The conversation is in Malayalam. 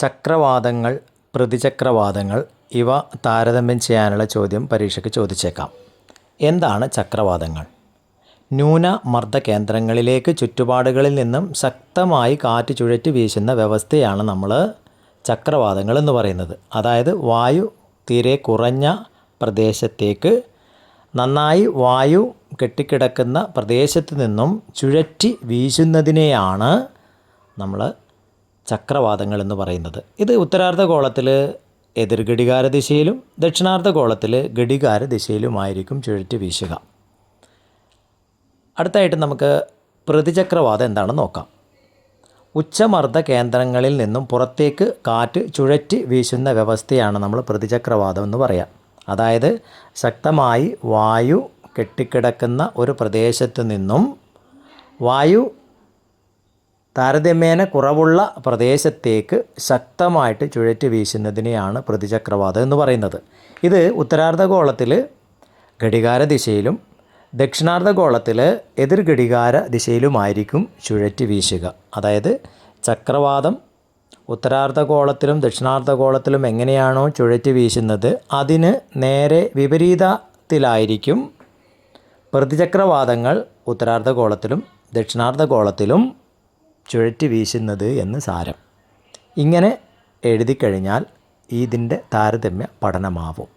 ചക്രവാതങ്ങൾ, പ്രതിചക്രവാതങ്ങൾ ഇവ താരതമ്യം ചെയ്യാനുള്ള ചോദ്യം പരീക്ഷയ്ക്ക് ചോദിച്ചേക്കാം. എന്താണ് ചക്രവാതങ്ങൾ? ന്യൂനമർദ്ദ കേന്ദ്രങ്ങളിലേക്ക് ചുറ്റുപാടുകളിൽ നിന്നും ശക്തമായി കാറ്റ് ചുഴറ്റി വീശുന്ന വ്യവസ്ഥയാണ് നമ്മൾ ചക്രവാതങ്ങൾ എന്ന് പറയുന്നത്. അതായത് വായു തീരെ കുറഞ്ഞ പ്രദേശത്തേക്ക് നന്നായി വായു കെട്ടിക്കിടക്കുന്ന പ്രദേശത്ത് നിന്നും ചുഴറ്റി വീശുന്നതിനെയാണ് നമ്മൾ ചക്രവാതങ്ങൾ എന്ന് പറയുന്നത്. ഇത് ഉത്തരാർദ്ധഗോളത്തിൽ എതിർഘടികാര ദിശയിലും ദക്ഷിണാർദ്ധഗോളത്തിൽ ഘടികാര ദിശയിലുമായിരിക്കും ചുഴറ്റി വീശുക. അടുത്തായിട്ട് നമുക്ക് പ്രതിചക്രവാതം എന്താണെന്ന് നോക്കാം. ഉച്ചമർദ്ദ കേന്ദ്രങ്ങളിൽ നിന്നും പുറത്തേക്ക് കാറ്റ് ചുഴറ്റി വീശുന്ന വ്യവസ്ഥയാണ് നമ്മൾ പ്രതിചക്രവാതം എന്ന് പറയാം. അതായത് ശക്തമായി വായു കെട്ടിക്കിടക്കുന്ന ഒരു പ്രദേശത്ത് നിന്നും വായു താരതമ്യേന കുറവുള്ള പ്രദേശത്തേക്ക് ശക്തമായിട്ട് ചുഴറ്റി വീശുന്നതിനെയാണ് പ്രതിചക്രവാതം എന്ന് പറയുന്നത്. ഇത് ഉത്തരാർദ്ധഗോളത്തിൽ ഘടികാര ദിശയിലും ദക്ഷിണാർദ്ധഗോളത്തിൽ എതിർഘടികാര ദിശയിലുമായിരിക്കും ചുഴറ്റി വീശുക. അതായത് ചക്രവാതം ഉത്തരാർദ്ധഗോളത്തിലും ദക്ഷിണാർദ്ധഗോളത്തിലും എങ്ങനെയാണോ ചുഴറ്റി വീശുന്നത് അതിന് നേരെ വിപരീതത്തിലായിരിക്കും പ്രതിചക്രവാതങ്ങൾ ഉത്തരാർദ്ധഗോളത്തിലും ദക്ഷിണാർദ്ധഗോളത്തിലും ചുഴറ്റി വീശുന്നത് എന്ന് സാരം. ഇങ്ങനെ എഴുതിക്കഴിഞ്ഞാൽ ഇതിൻ്റെ താരതമ്യ പഠനമാവും.